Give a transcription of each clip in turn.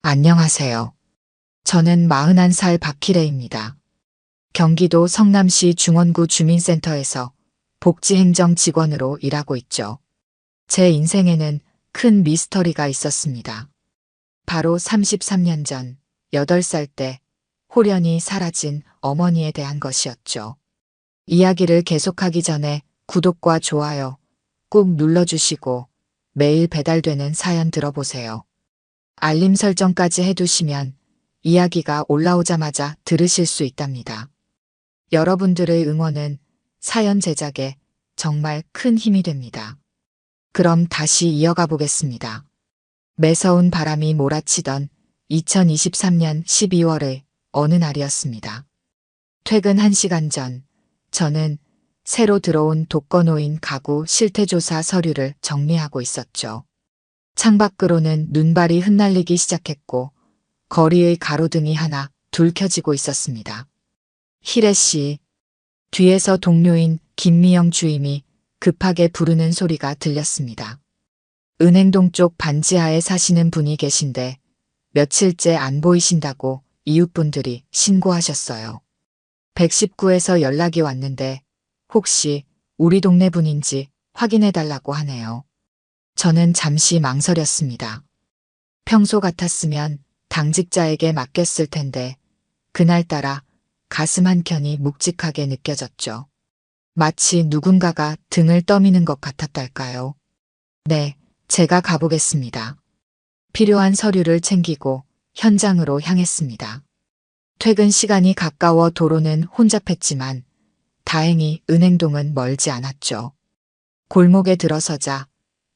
안녕하세요. 저는 41살 박희래입니다. 경기도 성남시 중원구 주민센터에서 복지행정 직원으로 일하고 있죠. 제 인생에는 큰 미스터리가 있었습니다. 바로 33년 전 8살 때 홀연히 사라진 어머니에 대한 것이었죠. 이야기를 계속하기 전에 구독과 좋아요 꾹 눌러주시고 매일 배달되는 사연 들어보세요. 알림 설정까지 해두시면 이야기가 올라오자마자 들으실 수 있답니다. 여러분들의 응원은 사연 제작에 정말 큰 힘이 됩니다. 그럼 다시 이어가 보겠습니다. 매서운 바람이 몰아치던 2023년 12월의 어느 날이었습니다. 퇴근 1시간 전, 저는 새로 들어온 독거노인 가구 실태조사 서류를 정리하고 있었죠. 창밖으로는 눈발이 흩날리기 시작했고 거리의 가로등이 하나 둘 켜지고 있었습니다. 희래 씨, 뒤에서 동료인 김미영 주임이 급하게 부르는 소리가 들렸습니다. 은행동 쪽 반지하에 사시는 분이 계신데 며칠째 안 보이신다고 이웃분들이 신고하셨어요. 119에서 연락이 왔는데 혹시 우리 동네 분인지 확인해달라고 하네요. 저는 잠시 망설였습니다. 평소 같았으면 당직자에게 맡겼을 텐데 그날따라 가슴 한켠이 묵직하게 느껴졌죠. 마치 누군가가 등을 떠미는 것 같았달까요? 네, 제가 가보겠습니다. 필요한 서류를 챙기고 현장으로 향했습니다. 퇴근 시간이 가까워 도로는 혼잡했지만 다행히 은행동은 멀지 않았죠. 골목에 들어서자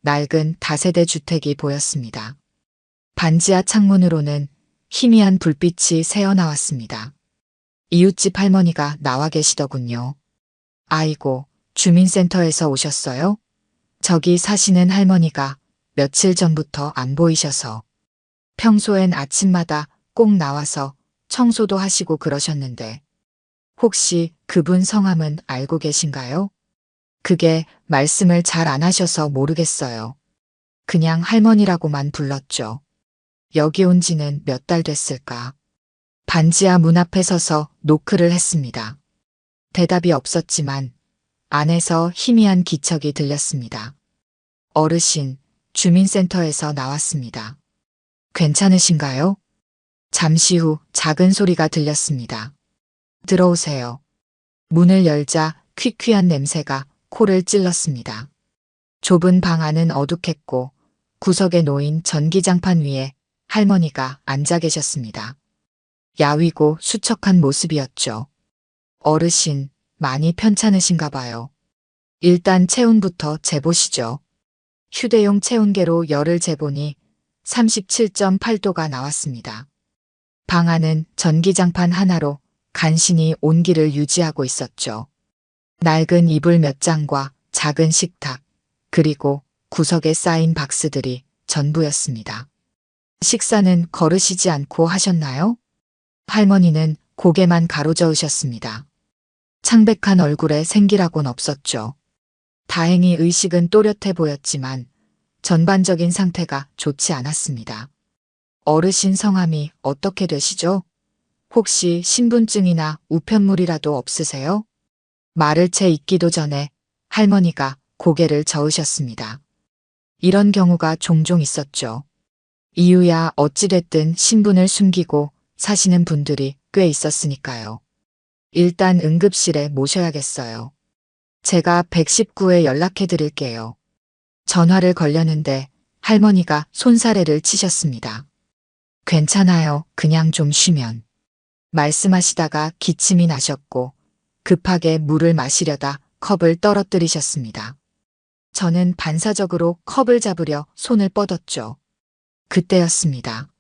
낡은 다세대 주택이 보였습니다. 반지하 창문으로는 희미한 불빛이 새어나왔습니다. 이웃집 할머니가 나와 계시더군요. 아이고, 주민센터에서 오셨어요? 저기 사시는 할머니가 며칠 전부터 안 보이셔서. 평소엔 아침마다 꼭 나와서 청소도 하시고 그러셨는데 혹시 그분 성함은 알고 계신가요? 그게 말씀을 잘 안 하셔서 모르겠어요. 그냥 할머니라고만 불렀죠. 여기 온 지는 몇 달 됐을까. 반지하 문 앞에 서서 노크를 했습니다. 대답이 없었지만 안에서 희미한 기척이 들렸습니다. 어르신, 주민센터에서 나왔습니다. 괜찮으신가요? 잠시 후 작은 소리가 들렸습니다. 들어오세요. 문을 열자 퀴퀴한 냄새가 코를 찔렀습니다. 좁은 방 안은 어둑했고 구석에 놓인 전기장판 위에 할머니가 앉아 계셨습니다. 야위고 수척한 모습이었죠. 어르신, 많이 편찮으신가 봐요. 일단 체온부터 재보시죠. 휴대용 체온계로 열을 재보니 37.8도가 나왔습니다. 방 안은 전기장판 하나로 간신히 온기를 유지하고 있었죠. 낡은 이불 몇 장과 작은 식탁, 그리고 구석에 쌓인 박스들이 전부였습니다. 식사는 거르시지 않고 하셨나요? 할머니는 고개만 가로저으셨습니다. 창백한 얼굴에 생기라곤 없었죠. 다행히 의식은 또렷해 보였지만 전반적인 상태가 좋지 않았습니다. 어르신 성함이 어떻게 되시죠? 혹시 신분증이나 우편물이라도 없으세요? 말을 채 잇기도 전에 할머니가 고개를 저으셨습니다. 이런 경우가 종종 있었죠. 이유야 어찌됐든 신분을 숨기고 사시는 분들이 꽤 있었으니까요. 일단 응급실에 모셔야겠어요. 제가 119에 연락해 드릴게요. 전화를 걸려는데 할머니가 손사래를 치셨습니다. 괜찮아요. 그냥 좀 쉬면. 말씀하시다가 기침이 나셨고 급하게 물을 마시려다 컵을 떨어뜨리셨습니다. 저는 반사적으로 컵을 잡으려 손을 뻗었죠. 그때였습니다.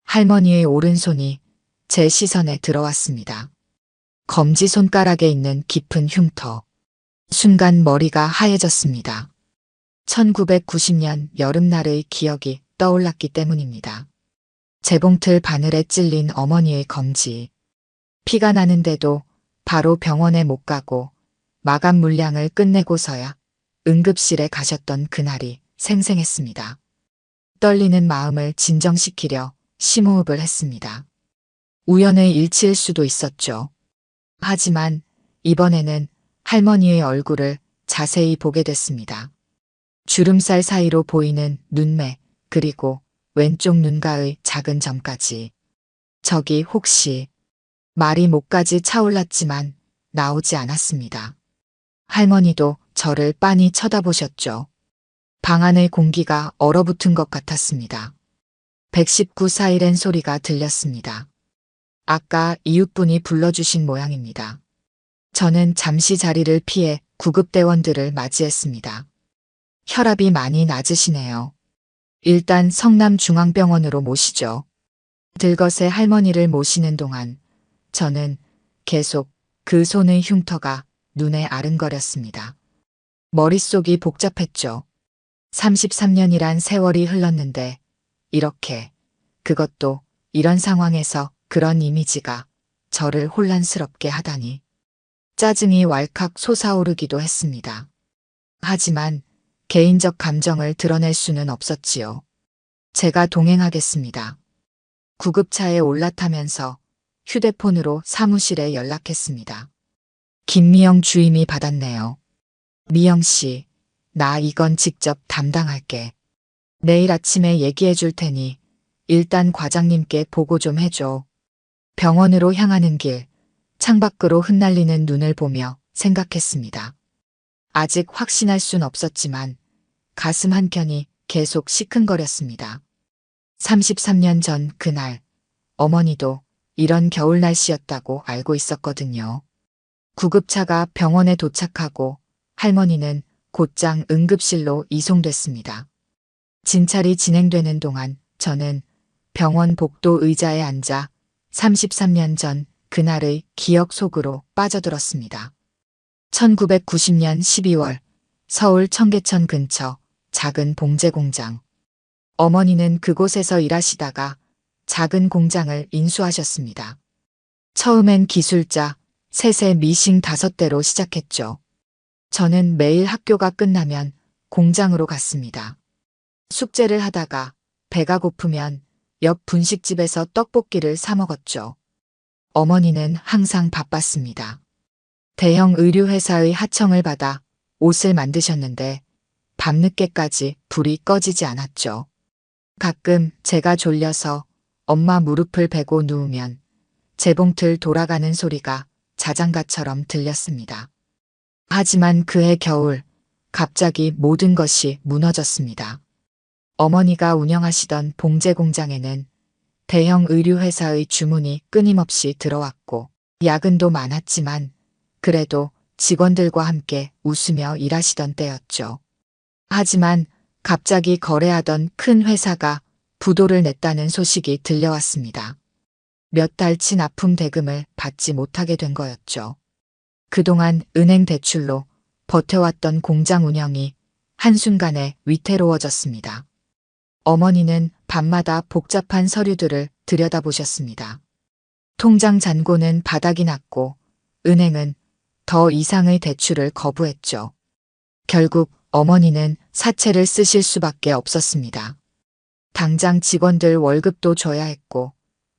할머니의 오른손이 제 시선에 들어왔습니다. 검지 손가락에 있는 깊은 흉터. 순간 머리가 하얘졌습니다. 1990년 여름날의 기억이 떠올랐기 때문입니다. 재봉틀 바늘에 찔린 어머니의 검지. 피가 나는데도 바로 병원에 못 가고 마감 물량을 끝내고서야 응급실에 가셨던 그날이 생생했습니다. 떨리는 마음을 진정시키려 심호흡을 했습니다. 우연의 일치일 수도 있었죠. 하지만 이번에는 할머니의 얼굴을 자세히 보게 됐습니다. 주름살 사이로 보이는 눈매, 그리고 왼쪽 눈가의 작은 점까지. 저기 혹시 말이 목까지 차올랐지만 나오지 않았습니다. 할머니도 저를 빤히 쳐다보셨죠. 방 안의 공기가 얼어붙은 것 같았습니다. 119 사이렌 소리가 들렸습니다. 아까 이웃분이 불러주신 모양입니다. 저는 잠시 자리를 피해 구급대원들을 맞이했습니다. 혈압이 많이 낮으시네요. 일단 성남중앙병원으로 모시죠. 들것의 할머니를 모시는 동안 저는 계속 그 손의 흉터가 눈에 아른거렸습니다. 머릿속이 복잡했죠. 33년이란 세월이 흘렀는데 이렇게, 그것도 이런 상황에서 그런 이미지가 저를 혼란스럽게 하다니. 짜증이 왈칵 솟아오르기도 했습니다. 하지만 개인적 감정을 드러낼 수는 없었지요. 제가 동행하겠습니다. 구급차에 올라타면서 휴대폰으로 사무실에 연락했습니다. 김미영 주임이 받았네요. 미영 씨, 나 이건 직접 담당할게. 내일 아침에 얘기해 줄 테니 일단 과장님께 보고 좀 해줘. 병원으로 향하는 길, 창밖으로 흩날리는 눈을 보며 생각했습니다. 아직 확신할 순 없었지만 가슴 한켠이 계속 시큰거렸습니다. 33년 전 그날, 어머니도 이런 겨울 날씨였다고 알고 있었거든요. 구급차가 병원에 도착하고 할머니는 곧장 응급실로 이송됐습니다. 진찰이 진행되는 동안 저는 병원 복도 의자에 앉아 33년 전 그날의 기억 속으로 빠져들었습니다. 1990년 12월 서울 청계천 근처 작은 봉제 공장. 어머니는 그곳에서 일하시다가 작은 공장을 인수하셨습니다. 처음엔 기술자, 셋의 미싱 5대로 시작했죠. 저는 매일 학교가 끝나면 공장으로 갔습니다. 숙제를 하다가 배가 고프면 옆 분식집에서 떡볶이를 사 먹었죠. 어머니는 항상 바빴습니다. 대형 의류회사의 하청을 받아 옷을 만드셨는데 밤늦게까지 불이 꺼지지 않았죠. 가끔 제가 졸려서 엄마 무릎을 베고 누우면 재봉틀 돌아가는 소리가 자장가처럼 들렸습니다. 하지만 그해 겨울 갑자기 모든 것이 무너졌습니다. 어머니가 운영하시던 봉제 공장에는 대형 의류회사의 주문이 끊임없이 들어왔고 야근도 많았지만 그래도 직원들과 함께 웃으며 일하시던 때였죠. 하지만 갑자기 거래하던 큰 회사가 부도를 냈다는 소식이 들려왔습니다. 몇 달치 납품 대금을 받지 못하게 된 거였죠. 그동안 은행 대출로 버텨왔던 공장 운영이 한순간에 위태로워졌습니다. 어머니는 밤마다 복잡한 서류들을 들여다보셨습니다. 통장 잔고는 바닥이 났고 은행은 더 이상의 대출을 거부했죠. 결국 어머니는 사채를 쓰실 수밖에 없었습니다. 당장 직원들 월급도 줘야 했고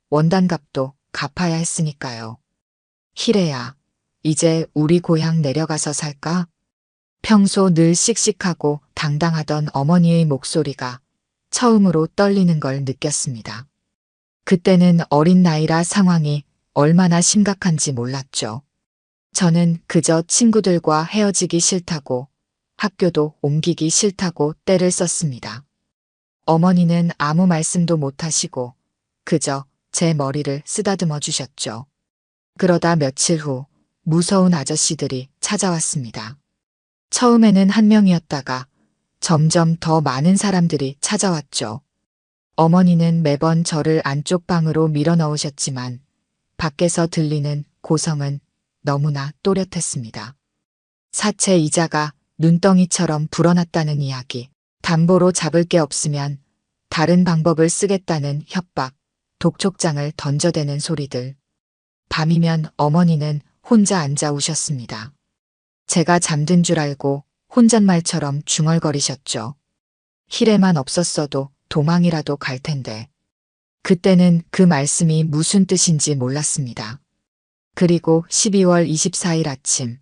원단값도 갚아야 했으니까요. 희래야, 이제 우리 고향 내려가서 살까? 평소 늘 씩씩하고 당당하던 어머니의 목소리가 처음으로 떨리는 걸 느꼈습니다. 그때는 어린 나이라 상황이 얼마나 심각한지 몰랐죠. 저는 그저 친구들과 헤어지기 싫다고 학교도 옮기기 싫다고 떼를 썼습니다. 어머니는 아무 말씀도 못하시고 그저 제 머리를 쓰다듬어 주셨죠. 그러다 며칠 후 무서운 아저씨들이 찾아왔습니다. 처음에는 한 명이었다가 점점 더 많은 사람들이 찾아왔죠. 어머니는 매번 저를 안쪽 방으로 밀어 넣으셨지만 밖에서 들리는 고성은 너무나 또렷했습니다. 사채 이자가 눈덩이처럼 불어났다는 이야기, 담보로 잡을 게 없으면 다른 방법을 쓰겠다는 협박, 독촉장을 던져대는 소리들. 밤이면 어머니는 혼자 앉아 우셨습니다. 제가 잠든 줄 알고 혼잣말처럼 중얼거리셨죠. 희래만 없었어도 도망이라도 갈 텐데. 그때는 그 말씀이 무슨 뜻인지 몰랐습니다. 그리고 12월 24일 아침,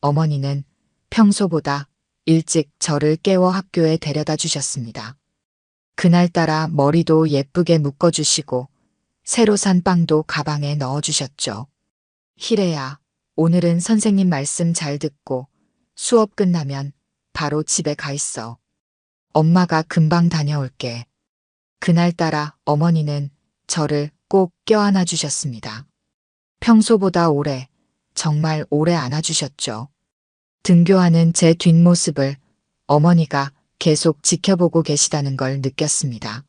어머니는 평소보다 일찍 저를 깨워 학교에 데려다 주셨습니다. 그날따라 머리도 예쁘게 묶어주시고 새로 산 빵도 가방에 넣어주셨죠. 희래야, 오늘은 선생님 말씀 잘 듣고 수업 끝나면 바로 집에 가 있어. 엄마가 금방 다녀올게. 그날따라 어머니는 저를 꼭 껴안아 주셨습니다. 평소보다 오래, 정말 오래 안아주셨죠. 등교하는 제 뒷모습을 어머니가 계속 지켜보고 계시다는 걸 느꼈습니다.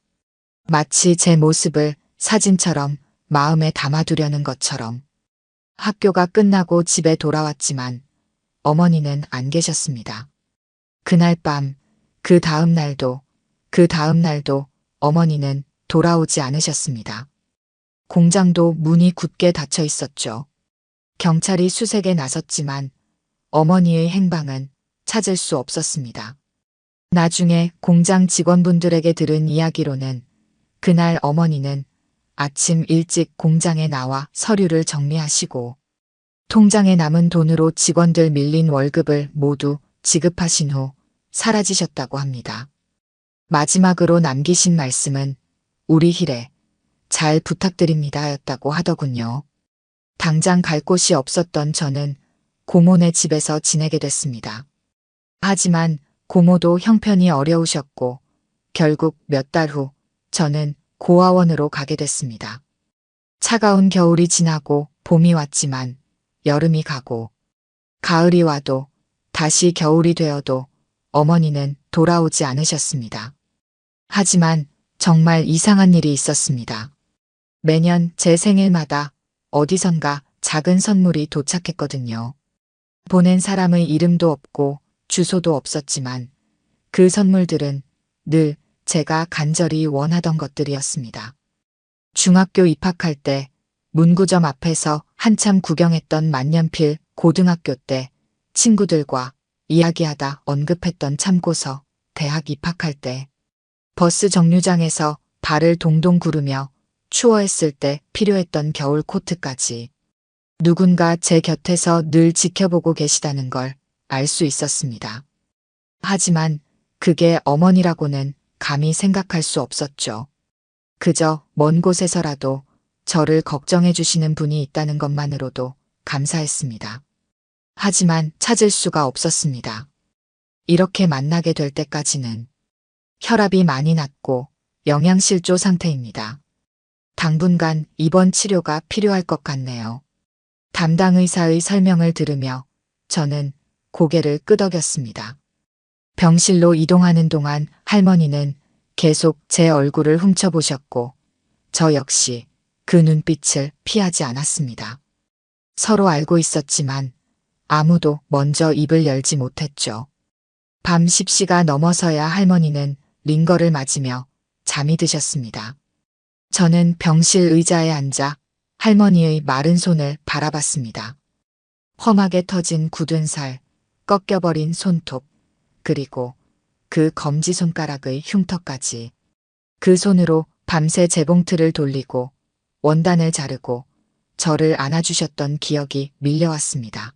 마치 제 모습을 사진처럼 마음에 담아두려는 것처럼. 학교가 끝나고 집에 돌아왔지만 어머니는 안 계셨습니다. 그날 밤, 그 다음 날도 어머니는 돌아오지 않으셨습니다. 공장도 문이 굳게 닫혀 있었죠. 경찰이 수색에 나섰지만 어머니의 행방은 찾을 수 없었습니다. 나중에 공장 직원분들에게 들은 이야기로는 그날 어머니는 아침 일찍 공장에 나와 서류를 정리하시고 통장에 남은 돈으로 직원들 밀린 월급을 모두 지급하신 후 사라지셨다고 합니다. 마지막으로 남기신 말씀은 우리 희래, 잘 부탁드립니다 였다고 하더군요. 당장 갈 곳이 없었던 저는 고모네 집에서 지내게 됐습니다. 하지만 고모도 형편이 어려우셨고 결국 몇 달 후 저는 고아원으로 가게 됐습니다. 차가운 겨울이 지나고 봄이 왔지만 여름이 가고 가을이 와도 다시 겨울이 되어도 어머니는 돌아오지 않으셨습니다. 하지만 정말 이상한 일이 있었습니다. 매년 제 생일마다 어디선가 작은 선물이 도착했거든요. 보낸 사람의 이름도 없고 주소도 없었지만 그 선물들은 늘 제가 간절히 원하던 것들이었습니다. 중학교 입학할 때 문구점 앞에서 한참 구경했던 만년필, 고등학교 때 친구들과 이야기하다 언급했던 참고서, 대학 입학할 때 버스 정류장에서 발을 동동 구르며 추워했을 때 필요했던 겨울 코트까지 누군가 제 곁에서 늘 지켜보고 계시다는 걸 알 수 있었습니다. 하지만 그게 어머니라고는 감히 생각할 수 없었죠. 그저 먼 곳에서라도 저를 걱정해 주시는 분이 있다는 것만으로도 감사했습니다. 하지만 찾을 수가 없었습니다. 이렇게 만나게 될 때까지는 혈압이 많이 낮고 영양실조 상태입니다. 당분간 입원 치료가 필요할 것 같네요. 담당 의사의 설명을 들으며 저는 고개를 끄덕였습니다. 병실로 이동하는 동안 할머니는 계속 제 얼굴을 훔쳐보셨고 저 역시 그 눈빛을 피하지 않았습니다. 서로 알고 있었지만 아무도 먼저 입을 열지 못했죠. 밤 10시가 넘어서야 할머니는 링거를 맞으며 잠이 드셨습니다. 저는 병실 의자에 앉아 할머니의 마른 손을 바라봤습니다. 험하게 터진 굳은 살, 꺾여버린 손톱, 그리고 그 검지손가락의 흉터까지. 그 손으로 밤새 재봉틀을 돌리고 원단을 자르고 저를 안아주셨던 기억이 밀려왔습니다.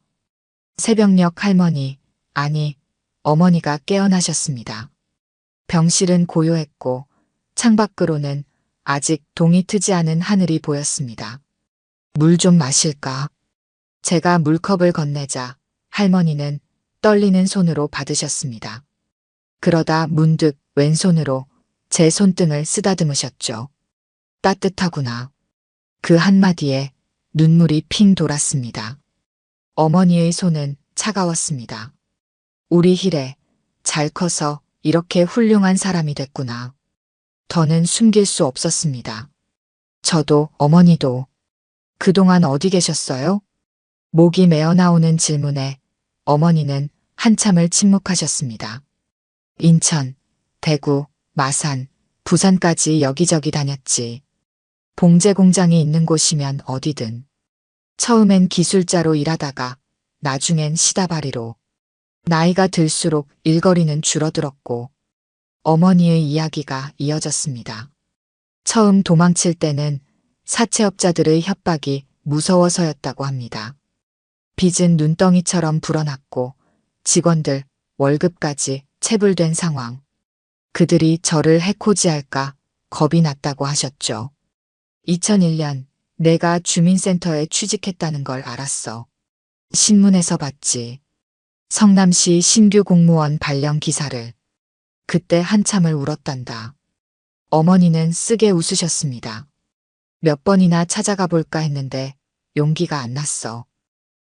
새벽녘 할머니, 아니, 어머니가 깨어나셨습니다. 병실은 고요했고 창밖으로는 아직 동이 트지 않은 하늘이 보였습니다. 물 좀 마실까? 제가 물컵을 건네자 할머니는 떨리는 손으로 받으셨습니다. 그러다 문득 왼손으로 제 손등을 쓰다듬으셨죠. 따뜻하구나. 그 한마디에 눈물이 핑 돌았습니다. 어머니의 손은 차가웠습니다. 우리 희래, 잘 커서 이렇게 훌륭한 사람이 됐구나. 더는 숨길 수 없었습니다. 저도 어머니도. 그동안 어디 계셨어요? 목이 메어 나오는 질문에 어머니는 한참을 침묵하셨습니다. 인천, 대구, 마산, 부산까지 여기저기 다녔지. 봉제 공장이 있는 곳이면 어디든. 처음엔 기술자로 일하다가 나중엔 시다바리로. 나이가 들수록 일거리는 줄어들었고 어머니의 이야기가 이어졌습니다. 처음 도망칠 때는 사채업자들의 협박이 무서워서였다고 합니다. 빚은 눈덩이처럼 불어났고 직원들 월급까지 체불된 상황. 그들이 저를 해코지할까 겁이 났다고 하셨죠. 2001년 내가 주민센터에 취직했다는 걸 알았어. 신문에서 봤지. 성남시 신규 공무원 발령 기사를. 그때 한참을 울었단다. 어머니는 쓰게 웃으셨습니다. 몇 번이나 찾아가 볼까 했는데 용기가 안 났어.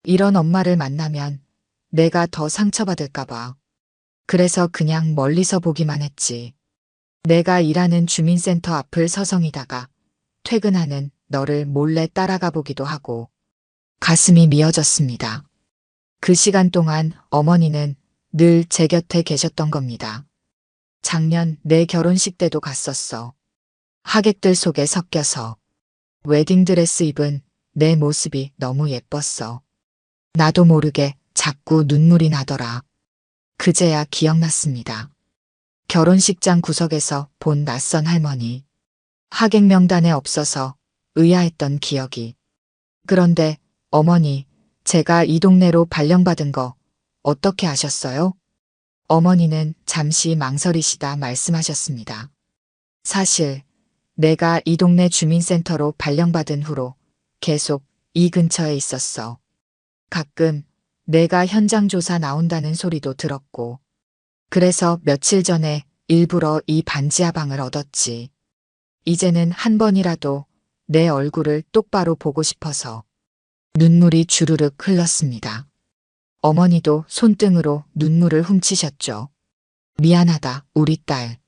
이런 엄마를 만나면 내가 더 상처받을까 봐. 그래서 그냥 멀리서 보기만 했지. 내가 일하는 주민센터 앞을 서성이다가 퇴근하는 너를 몰래 따라가 보기도 하고 가슴이 미어졌습니다. 그 시간 동안 어머니는 늘 제 곁에 계셨던 겁니다. 작년 내 결혼식 때도 갔었어. 하객들 속에 섞여서 웨딩드레스 입은 내 모습이 너무 예뻤어. 나도 모르게 자꾸 눈물이 나더라. 그제야 기억났습니다. 결혼식장 구석에서 본 낯선 할머니. 하객 명단에 없어서 의아했던 기억이. 그런데 어머니, 제가 이 동네로 발령받은 거 어떻게 아셨어요? 어머니는 잠시 망설이시다 말씀하셨습니다. 사실 내가 이 동네 주민센터로 발령받은 후로 계속 이 근처에 있었어. 가끔 내가 현장 조사 나온다는 소리도 들었고, 그래서 며칠 전에 일부러 이 반지하 방을 얻었지. 이제는 한 번이라도 내 얼굴을 똑바로 보고 싶어서. 눈물이 주르륵 흘렀습니다. 어머니도 손등으로 눈물을 훔치셨죠. 미안하다, 우리 딸.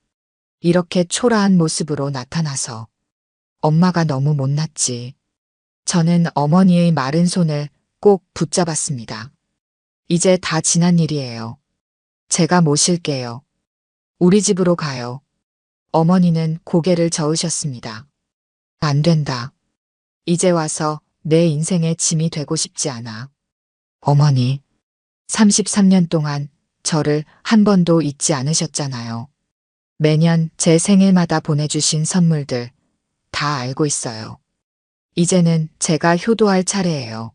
이렇게 초라한 모습으로 나타나서. 엄마가 너무 못났지. 저는 어머니의 마른 손을 꼭 붙잡았습니다. 이제 다 지난 일이에요. 제가 모실게요. 우리 집으로 가요. 어머니는 고개를 저으셨습니다. 안 된다. 이제 와서 내 인생의 짐이 되고 싶지 않아. 어머니, 33년 동안 저를 한 번도 잊지 않으셨잖아요. 매년 제 생일마다 보내주신 선물들 다 알고 있어요. 이제는 제가 효도할 차례예요.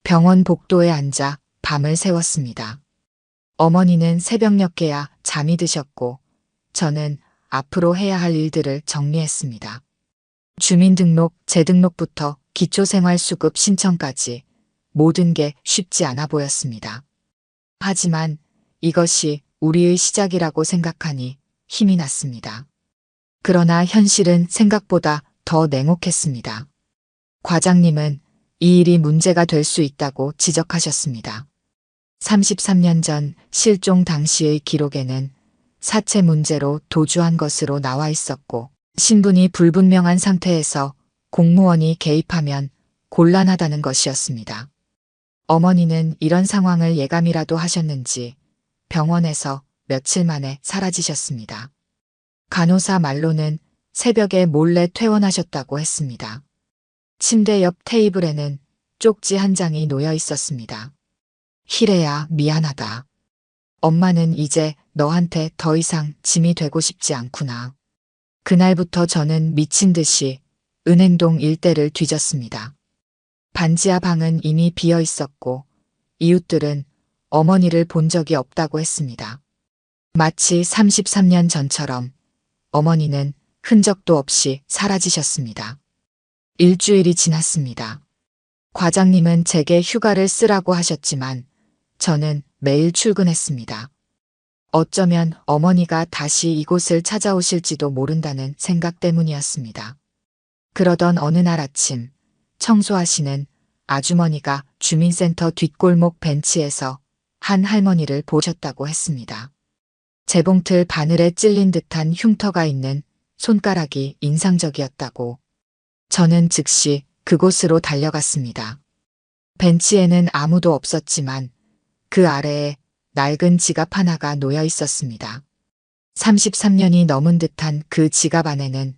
병원 복도에 앉아 밤을 새웠습니다. 어머니는 새벽녘에야 잠이 드셨고 저는 앞으로 해야 할 일들을 정리했습니다. 주민등록, 재등록부터 기초생활수급 신청까지 모든 게 쉽지 않아 보였습니다. 하지만 이것이 우리의 시작이라고 생각하니 힘이 났습니다. 그러나 현실은 생각보다 더 냉혹했습니다. 과장님은 이 일이 문제가 될 수 있다고 지적하셨습니다. 33년 전 실종 당시의 기록에는 사체 문제로 도주한 것으로 나와 있었고 신분이 불분명한 상태에서 공무원이 개입하면 곤란하다는 것이었습니다. 어머니는 이런 상황을 예감이라도 하셨는지 병원에서 며칠 만에 사라지셨습니다. 간호사 말로는 새벽에 몰래 퇴원하셨다고 했습니다. 침대 옆 테이블에는 쪽지 한 장이 놓여 있었습니다. 희래야, 미안하다. 엄마는 이제 너한테 더 이상 짐이 되고 싶지 않구나. 그날부터 저는 미친 듯이 은행동 일대를 뒤졌습니다. 반지하 방은 이미 비어 있었고 이웃들은 어머니를 본 적이 없다고 했습니다. 마치 33년 전처럼 어머니는 흔적도 없이 사라지셨습니다. 일주일이 지났습니다. 과장님은 제게 휴가를 쓰라고 하셨지만 저는 매일 출근했습니다. 어쩌면 어머니가 다시 이곳을 찾아오실지도 모른다는 생각 때문이었습니다. 그러던 어느 날 아침 청소하시는 아주머니가 주민센터 뒷골목 벤치에서 한 할머니를 보셨다고 했습니다. 재봉틀 바늘에 찔린 듯한 흉터가 있는 손가락이 인상적이었다고. 저는 즉시 그곳으로 달려갔습니다. 벤치에는 아무도 없었지만 그 아래에 낡은 지갑 하나가 놓여 있었습니다. 33년이 넘은 듯한 그 지갑 안에는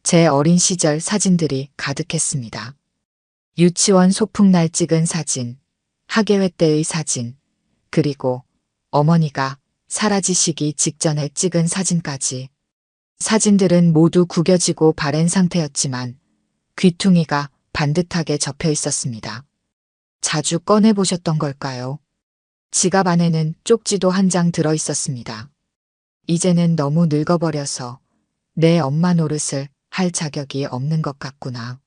제 어린 시절 사진들이 가득했습니다. 유치원 소풍날 찍은 사진, 학예회 때의 사진, 그리고 어머니가 사라지시기 직전에 찍은 사진까지. 사진들은 모두 구겨지고 바랜 상태였지만 귀퉁이가 반듯하게 접혀 있었습니다. 자주 꺼내보셨던 걸까요? 지갑 안에는 쪽지도 한 장 들어 있었습니다. 이제는 너무 늙어버려서 내 엄마 노릇을 할 자격이 없는 것 같구나.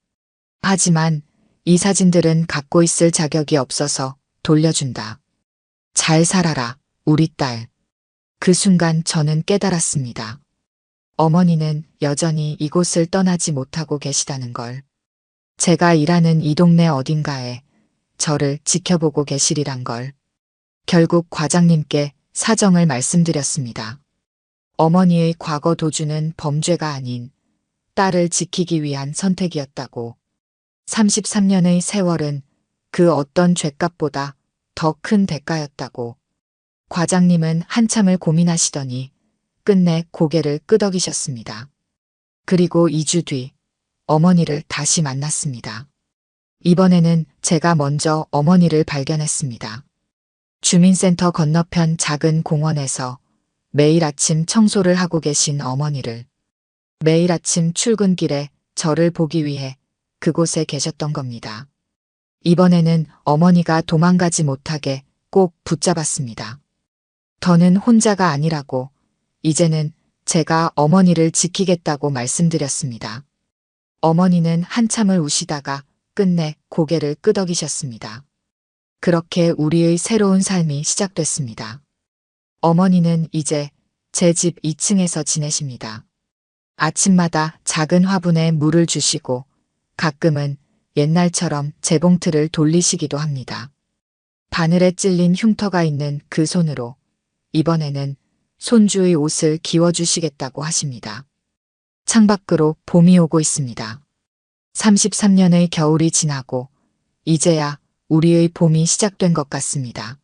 하지만 이 사진들은 갖고 있을 자격이 없어서 돌려준다. 잘 살아라, 우리 딸. 그 순간 저는 깨달았습니다. 어머니는 여전히 이곳을 떠나지 못하고 계시다는 걸. 제가 일하는 이 동네 어딘가에 저를 지켜보고 계시리란 걸. 결국 과장님께 사정을 말씀드렸습니다. 어머니의 과거 도주는 범죄가 아닌 딸을 지키기 위한 선택이었다고. 33년의 세월은 그 어떤 죄값보다 더 큰 대가였다고. 과장님은 한참을 고민하시더니 끝내 고개를 끄덕이셨습니다. 그리고 2주 뒤 어머니를 다시 만났습니다. 이번에는 제가 먼저 어머니를 발견했습니다. 주민센터 건너편 작은 공원에서 매일 아침 청소를 하고 계신 어머니를. 매일 아침 출근길에 저를 보기 위해 그곳에 계셨던 겁니다. 이번에는 어머니가 도망가지 못하게 꼭 붙잡았습니다. 더는 혼자가 아니라고, 이제는 제가 어머니를 지키겠다고 말씀드렸습니다. 어머니는 한참을 우시다가 끝내 고개를 끄덕이셨습니다. 그렇게 우리의 새로운 삶이 시작됐습니다. 어머니는 이제 제 집 2층에서 지내십니다. 아침마다 작은 화분에 물을 주시고 가끔은 옛날처럼 재봉틀을 돌리시기도 합니다. 바늘에 찔린 흉터가 있는 그 손으로 이번에는 손주의 옷을 기워주시겠다고 하십니다. 창밖으로 봄이 오고 있습니다. 33년의 겨울이 지나고 이제야 우리의 봄이 시작된 것 같습니다.